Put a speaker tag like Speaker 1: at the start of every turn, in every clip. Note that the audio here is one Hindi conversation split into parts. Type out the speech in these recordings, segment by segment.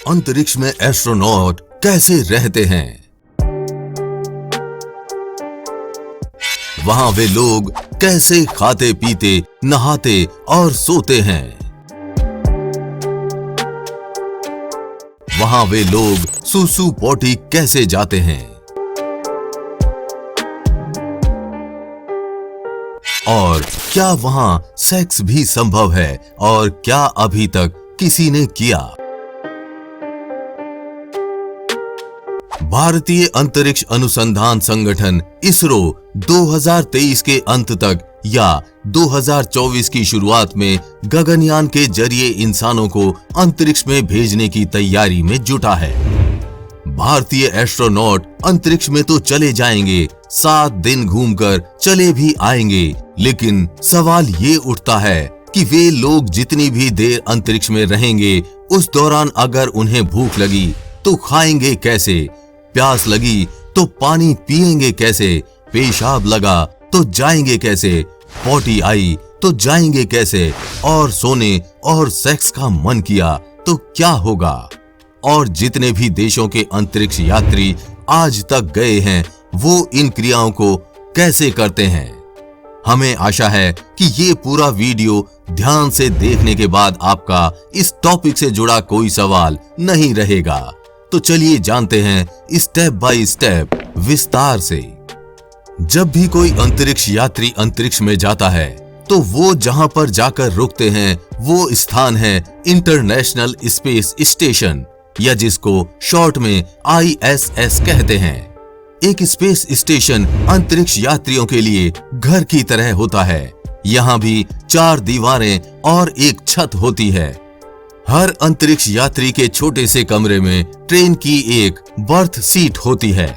Speaker 1: अंतरिक्ष में एस्ट्रोनॉट कैसे रहते हैं। वहां वे लोग कैसे खाते पीते, नहाते और सोते हैं। वहां वे लोग सुसु पोटी कैसे जाते हैं और क्या वहां सेक्स भी संभव है और क्या अभी तक किसी ने किया। भारतीय अंतरिक्ष अनुसंधान संगठन इसरो 2023 के अंत तक या 2024 की शुरुआत में गगनयान के जरिए इंसानों को अंतरिक्ष में भेजने की तैयारी में जुटा है। भारतीय एस्ट्रोनॉट अंतरिक्ष में तो चले जाएंगे, 7 दिन घूमकर चले भी आएंगे, लेकिन सवाल ये उठता है कि वे लोग जितनी भी देर अंतरिक्ष में रहेंगे उस दौरान अगर उन्हें भूख लगी तो खाएंगे कैसे, प्यास लगी तो पानी पिएंगे कैसे, पेशाब लगा तो जाएंगे कैसे, पोटी आई तो जाएंगे कैसे और सोने और सेक्स का मन किया तो क्या होगा। और जितने भी देशों के अंतरिक्ष यात्री आज तक गए हैं वो इन क्रियाओं को कैसे करते हैं। हमें आशा है कि ये पूरा वीडियो ध्यान से देखने के बाद आपका इस टॉपिक से जुड़ा कोई सवाल नहीं रहेगा। तो चलिए जानते हैं स्टेप बाय स्टेप विस्तार से। जब भी कोई अंतरिक्ष यात्री अंतरिक्ष में जाता है तो वो जहां पर जाकर रुकते हैं वो स्थान है इंटरनेशनल स्पेस स्टेशन, या जिसको शॉर्ट में ISS कहते हैं। एक स्पेस स्टेशन अंतरिक्ष यात्रियों के लिए घर की तरह होता है। यहाँ भी 4 दीवारें और एक छत होती है। हर अंतरिक्ष यात्री के छोटे से कमरे में ट्रेन की एक बर्थ सीट होती है।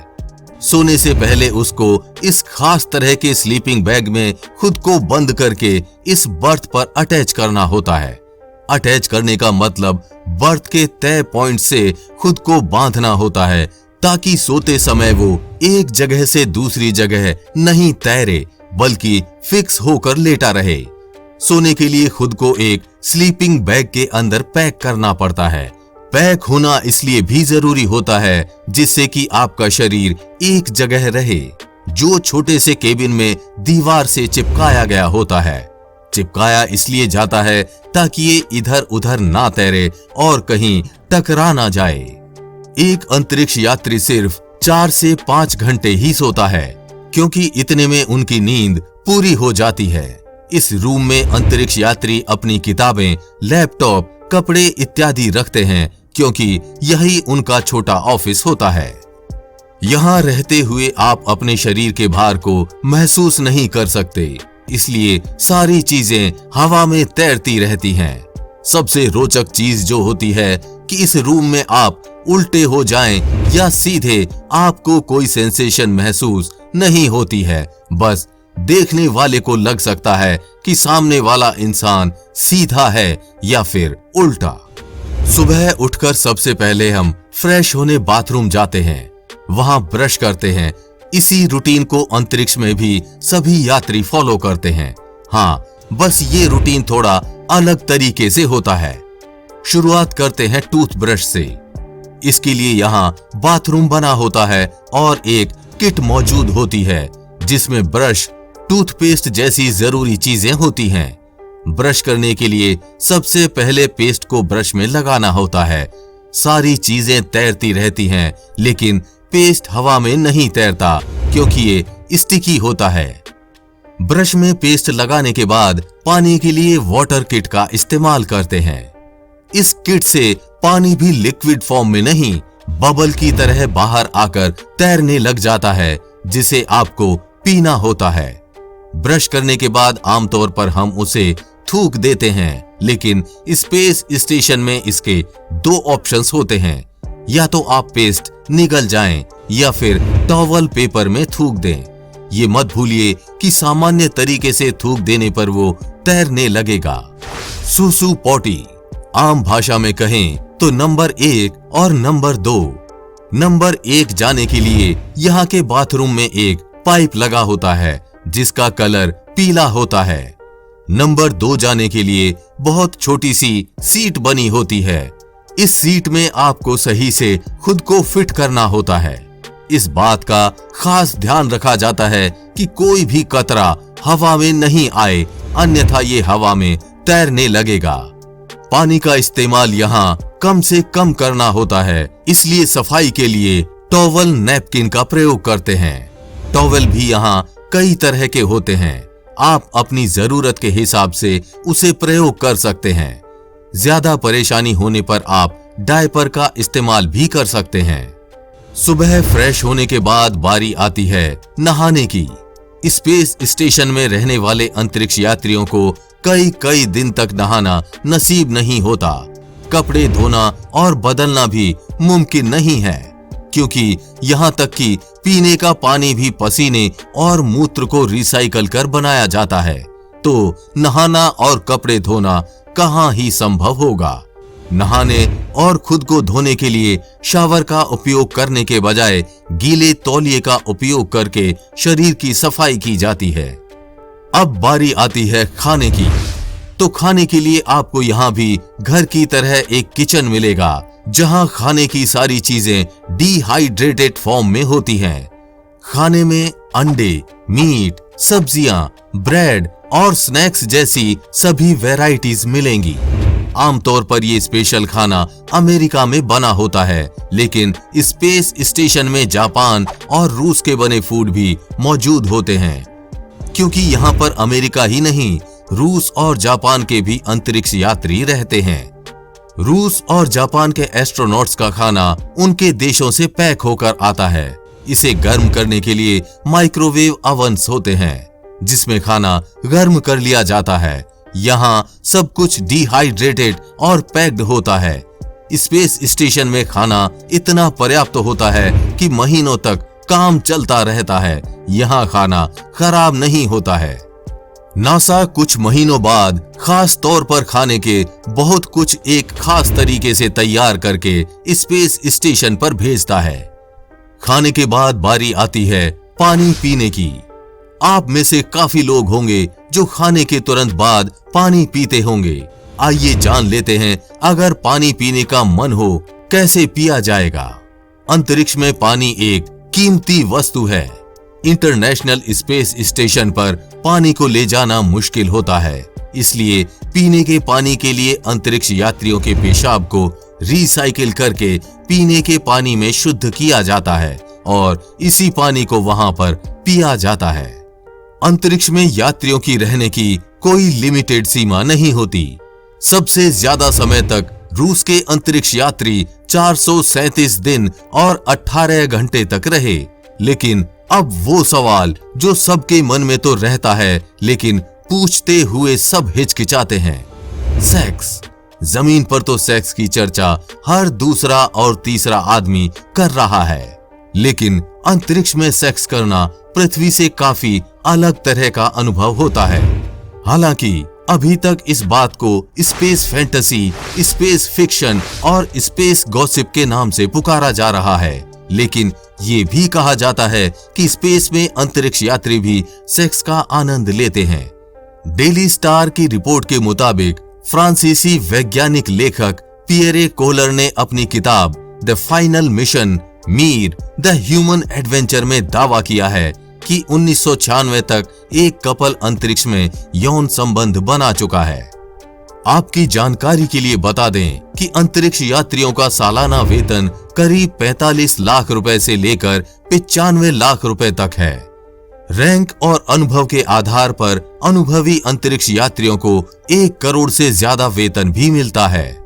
Speaker 1: सोने से पहले उसको इस खास तरह के स्लीपिंग बैग में खुद को बंद करके इस बर्थ पर अटैच करना होता है। अटैच करने का मतलब बर्थ के तय पॉइंट से खुद को बांधना होता है ताकि सोते समय वो एक जगह से दूसरी जगह नहीं तैरे बल्कि फिक्स होकर लेटा रहे। सोने के लिए खुद को एक स्लीपिंग बैग के अंदर पैक करना पड़ता है। पैक होना इसलिए भी जरूरी होता है जिससे कि आपका शरीर एक जगह रहे, जो छोटे से केबिन में दीवार से चिपकाया गया होता है। चिपकाया इसलिए जाता है ताकि ये इधर उधर ना तैरे और कहीं टकरा ना जाए। एक अंतरिक्ष यात्री सिर्फ 4 से 5 घंटे ही सोता है, क्योंकि इतने में उनकी नींद पूरी हो जाती है। इस रूम में अंतरिक्ष यात्री अपनी किताबें, लैपटॉप, कपड़े इत्यादि रखते हैं, क्योंकि यही उनका छोटा ऑफिस होता है। यहाँ रहते हुए आप अपने शरीर के भार को महसूस नहीं कर सकते, इसलिए सारी चीजें हवा में तैरती रहती हैं। सबसे रोचक चीज जो होती है कि इस रूम में आप उल्टे हो जाएं या सीधे, आपको कोई सेंसेशन महसूस नहीं होती है। बस देखने वाले को लग सकता है कि सामने वाला इंसान सीधा है या फिर उल्टा। सुबह उठकर सबसे पहले हम फ्रेश होने बाथरूम जाते हैं, वहां ब्रश करते हैं। इसी रूटीन को अंतरिक्ष में भी सभी यात्री फॉलो करते हैं। हाँ, बस ये रूटीन थोड़ा अलग तरीके से होता है। शुरुआत करते हैं टूथब्रश से। इसके लिए यहाँ बाथरूम बना होता है और एक किट मौजूद होती है जिसमें ब्रश, टूथपेस्ट जैसी जरूरी चीजें होती हैं। ब्रश करने के लिए सबसे पहले पेस्ट को ब्रश में लगाना होता है। सारी चीजें तैरती रहती हैं, लेकिन पेस्ट हवा में नहीं तैरता क्योंकि ये स्टिकी होता है। ब्रश में पेस्ट लगाने के बाद पानी के लिए वाटर किट का इस्तेमाल करते हैं। इस किट से पानी भी लिक्विड फॉर्म में नहीं, बबल की तरह बाहर आकर तैरने लग जाता है, जिसे आपको पीना होता है। ब्रश करने के बाद आमतौर पर हम उसे थूक देते हैं, लेकिन स्पेस स्टेशन में इसके 2 ऑप्शंस होते हैं। या तो आप पेस्ट निगल जाएं या फिर टॉवल पेपर में थूक दें। ये मत भूलिए कि सामान्य तरीके से थूक देने पर वो तैरने लगेगा। सुसु पोटी, आम भाषा में कहें तो नंबर 1 और नंबर 2। नंबर 1 जाने के लिए यहाँ के बाथरूम में एक पाइप लगा होता है जिसका कलर पीला होता है। नंबर 2 जाने के लिए बहुत छोटी सी सीट बनी होती है। इस सीट में आपको सही से खुद को फिट करना होता है। इस बात का खास ध्यान रखा जाता है कि कोई भी कतरा हवा में नहीं आए, अन्यथा ये हवा में तैरने लगेगा। पानी का इस्तेमाल यहाँ कम से कम करना होता है, इसलिए सफाई के लिए टॉवल नैपकिन का प्रयोग करते हैं। टॉवल भी यहाँ कई तरह के होते हैं, आप अपनी जरूरत के हिसाब से उसे प्रयोग कर सकते हैं। ज्यादा परेशानी होने पर आप डायपर का इस्तेमाल भी कर सकते हैं। सुबह फ्रेश होने के बाद बारी आती है नहाने की। स्पेस स्टेशन में रहने वाले अंतरिक्ष यात्रियों को कई दिन तक नहाना नसीब नहीं होता। कपड़े धोना और बदलना भी मुमकिन नहीं है, क्योंकि यहाँ तक कि पीने का पानी भी पसीने और मूत्र को रिसाइकल कर बनाया जाता है। तो नहाना और कपड़े धोना कहाँ ही संभव होगा। नहाने और खुद को धोने के लिए शावर का उपयोग करने के बजाय गीले तौलिए का उपयोग करके शरीर की सफाई की जाती है। अब बारी आती है खाने की। तो खाने के लिए आपको यहाँ भी घर की तरह एक किचन मिलेगा, जहाँ खाने की सारी चीजें डिहाइड्रेटेड फॉर्म में होती हैं। खाने में अंडे, मीट, सब्जियां, ब्रेड और स्नैक्स जैसी सभी वैरायटीज मिलेंगी। आमतौर पर ये स्पेशल खाना अमेरिका में बना होता है, लेकिन स्पेस स्टेशन में जापान और रूस के बने फूड भी मौजूद होते हैं, क्योंकि यहाँ पर अमेरिका ही नहीं, रूस और जापान के भी अंतरिक्ष यात्री रहते हैं। रूस और जापान के एस्ट्रोनॉट्स का खाना उनके देशों से पैक होकर आता है। इसे गर्म करने के लिए माइक्रोवेव ओवन्स होते हैं, जिसमें खाना गर्म कर लिया जाता है। यहाँ सब कुछ डिहाइड्रेटेड और पैक्ड होता है। स्पेस स्टेशन में खाना इतना पर्याप्त होता है कि महीनों तक काम चलता रहता है। यहाँ खाना खराब नहीं होता है। नासा कुछ महीनों बाद खास तौर पर खाने के बहुत कुछ एक खास तरीके से तैयार करके स्पेस स्टेशन पर भेजता है। खाने के बाद बारी आती है पानी पीने की। आप में से काफी लोग होंगे जो खाने के तुरंत बाद पानी पीते होंगे। आइए जान लेते हैं, अगर पानी पीने का मन हो कैसे पिया जाएगा। अंतरिक्ष में पानी एक कीमती वस्तु है। इंटरनेशनल स्पेस स्टेशन पर पानी को ले जाना मुश्किल होता है, इसलिए पीने के पानी के लिए अंतरिक्ष यात्रियों के पेशाब को रिसाइकिल करके पीने के पानी में शुद्ध किया जाता है और इसी पानी को वहां पर पिया जाता है। अंतरिक्ष में यात्रियों की रहने की कोई लिमिटेड सीमा नहीं होती। सबसे ज्यादा समय तक रूस के अंतरिक्ष यात्री 437 दिन और 18 घंटे तक रहे। लेकिन अब वो सवाल जो सबके मन में तो रहता है, लेकिन पूछते हुए सब हिचकिचाते हैं, सेक्स। जमीन पर तो सेक्स की चर्चा हर दूसरा और तीसरा आदमी कर रहा है, लेकिन अंतरिक्ष में सेक्स करना पृथ्वी से काफी अलग तरह का अनुभव होता है। हालांकि अभी तक इस बात को स्पेस फैंटेसी, स्पेस फिक्शन और स्पेस गॉसिप के नाम से पुकारा जा रहा है, लेकिन ये भी कहा जाता है कि स्पेस में अंतरिक्ष यात्री भी सेक्स का आनंद लेते हैं। डेली स्टार की रिपोर्ट के मुताबिक फ्रांसीसी वैज्ञानिक लेखक पियरे कोलर ने अपनी किताब the final mission Mir the human adventure में दावा किया है कि 1996 तक एक कपल अंतरिक्ष में यौन संबंध बना चुका है। आपकी जानकारी के लिए बता दें कि अंतरिक्ष यात्रियों का सालाना वेतन करीब 45 लाख रुपए से लेकर 95 लाख रुपए तक है। रैंक और अनुभव के आधार पर अनुभवी अंतरिक्ष यात्रियों को 1 करोड़ से ज्यादा वेतन भी मिलता है।